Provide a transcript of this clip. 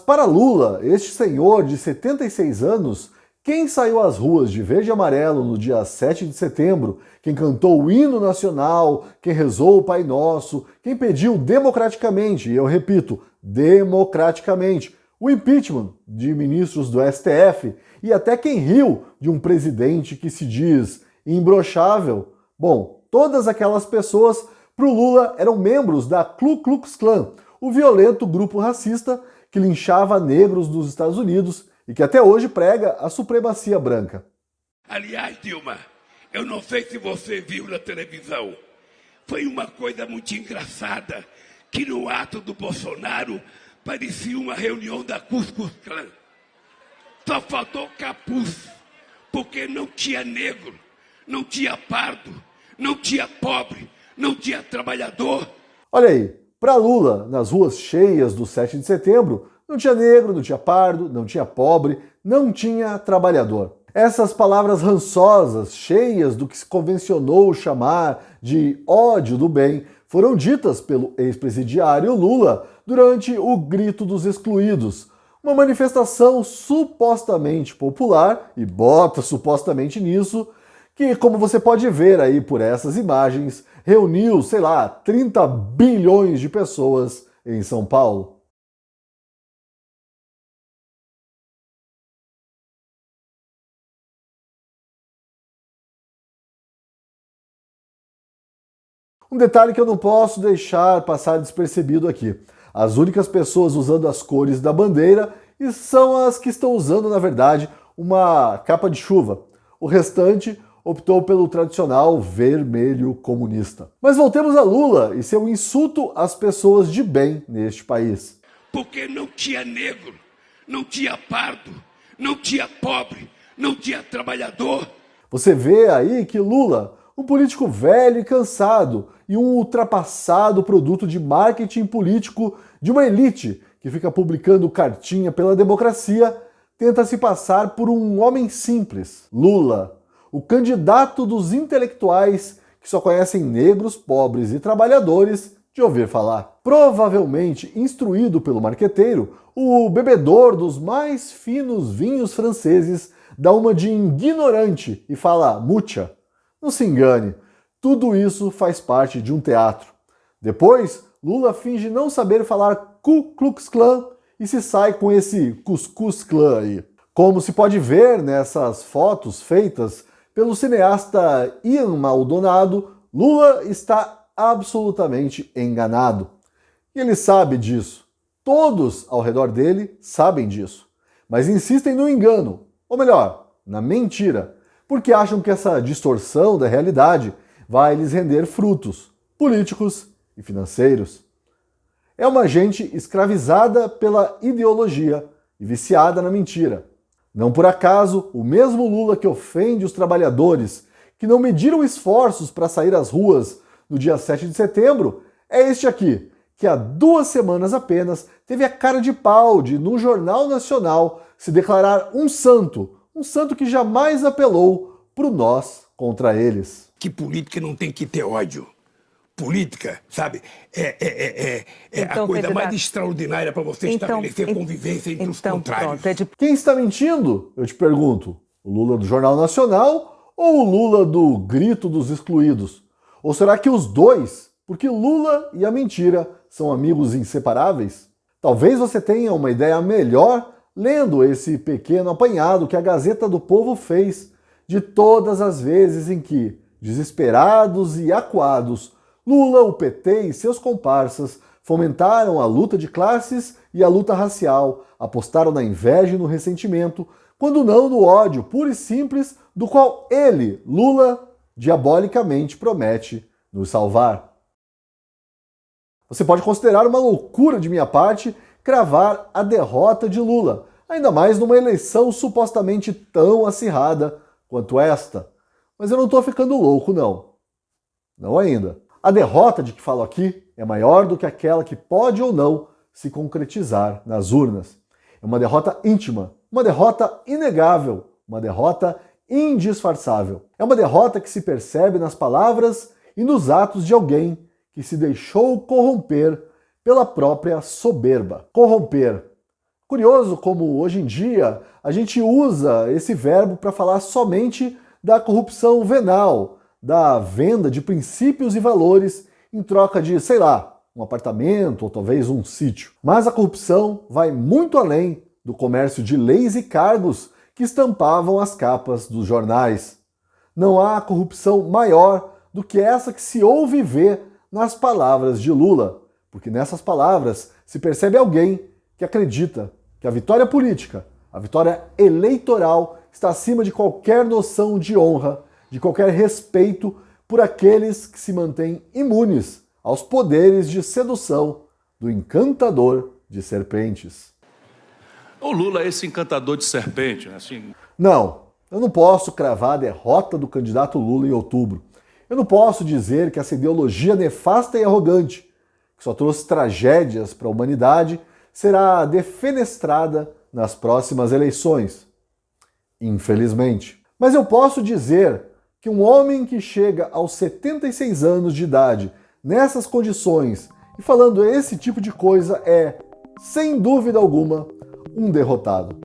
para Lula, este senhor de 76 anos, quem saiu às ruas de verde e amarelo no dia 7 de setembro, quem cantou o hino nacional, quem rezou o Pai Nosso, quem pediu democraticamente, e eu repito, democraticamente, o impeachment de ministros do STF e até quem riu de um presidente que se diz imbrochável, bom, todas aquelas pessoas para o Lula eram membros da Ku Klux Klan, o violento grupo racista que linchava negros nos Estados Unidos e que até hoje prega a supremacia branca. Aliás, Dilma, eu não sei se você viu na televisão, foi uma coisa muito engraçada, que no ato do Bolsonaro parecia uma reunião da Ku Klux Klan. Só faltou capuz, porque não tinha negro, não tinha pardo, não tinha pobre, não tinha trabalhador. Olha aí, para Lula, nas ruas cheias do 7 de setembro, não tinha negro, não tinha pardo, não tinha pobre, não tinha trabalhador. Essas palavras rançosas, cheias do que se convencionou chamar de ódio do bem, foram ditas pelo ex-presidiário Lula durante o Grito dos Excluídos, uma manifestação supostamente popular, e bota supostamente nisso, que, como você pode ver aí por essas imagens, reuniu, sei lá, 30 bilhões de pessoas em São Paulo. Um detalhe que eu não posso deixar passar despercebido aqui. As únicas pessoas usando as cores da bandeira são as que estão usando, na verdade, uma capa de chuva. O restante optou pelo tradicional vermelho comunista. Mas voltemos a Lula e seu insulto às pessoas de bem neste país. Porque não tinha negro, não tinha pardo, não tinha pobre, não tinha trabalhador. Você vê aí que Lula, um político velho e cansado e um ultrapassado produto de marketing político de uma elite que fica publicando cartinha pela democracia, tenta se passar por um homem simples. Lula, o candidato dos intelectuais que só conhecem negros, pobres e trabalhadores de ouvir falar. Provavelmente instruído pelo marqueteiro, o bebedor dos mais finos vinhos franceses dá uma de ignorante e fala mucha. Não se engane, tudo isso faz parte de um teatro. Depois, Lula finge não saber falar Ku Klux Klan e se sai com esse Cuscuz Klan aí. Como se pode ver nessas fotos feitas pelo cineasta Ian Maldonado, Lula está absolutamente enganado. E ele sabe disso. Todos ao redor dele sabem disso. Mas insistem no engano, ou melhor, na mentira, porque acham que essa distorção da realidade vai lhes render frutos políticos e financeiros. É uma gente escravizada pela ideologia e viciada na mentira. Não por acaso, o mesmo Lula que ofende os trabalhadores, que não mediram esforços para sair às ruas no dia 7 de setembro, é este aqui, que há 2 semanas apenas teve a cara de pau de, no Jornal Nacional, se declarar um santo que jamais apelou pro nós contra eles. Que política não tem que ter ódio. Política, sabe, então, a coisa mais extraordinária para você estabelecer convivência entre os contrários. Quem está mentindo? Eu te pergunto. O Lula do Jornal Nacional ou o Lula do Grito dos Excluídos? Ou será que os dois? Porque Lula e a mentira são amigos inseparáveis? Talvez você tenha uma ideia melhor lendo esse pequeno apanhado que a Gazeta do Povo fez de todas as vezes em que, desesperados e acuados, Lula, o PT e seus comparsas fomentaram a luta de classes e a luta racial, apostaram na inveja e no ressentimento, quando não no ódio puro e simples do qual ele, Lula, diabolicamente promete nos salvar. Você pode considerar uma loucura de minha parte cravar a derrota de Lula, ainda mais numa eleição supostamente tão acirrada quanto esta. Mas eu não estou ficando louco, não. Não ainda. A derrota de que falo aqui é maior do que aquela que pode ou não se concretizar nas urnas. É uma derrota íntima, uma derrota inegável, uma derrota indisfarçável. É uma derrota que se percebe nas palavras e nos atos de alguém que se deixou corromper pela própria soberba. Corromper Curioso como hoje em dia a gente usa esse verbo para falar somente da corrupção venal, da venda de princípios e valores em troca de, sei lá, um apartamento ou talvez um sítio. Mas a corrupção vai muito além do comércio de leis e cargos que estampavam as capas dos jornais. Não há corrupção maior do que essa que se ouve ver nas palavras de Lula, porque nessas palavras se percebe alguém que acredita que a vitória política, a vitória eleitoral está acima de qualquer noção de honra, de qualquer respeito por aqueles que se mantêm imunes aos poderes de sedução do encantador de serpentes. O Lula é esse encantador de serpente, né? Assim... Não, eu não posso cravar a derrota do candidato Lula em outubro. Eu não posso dizer que essa ideologia nefasta e arrogante, que só trouxe tragédias para a humanidade, será defenestrada nas próximas eleições. Infelizmente. Mas eu posso dizer que um homem que chega aos 76 anos de idade, nessas condições, e falando esse tipo de coisa é, sem dúvida alguma, um derrotado.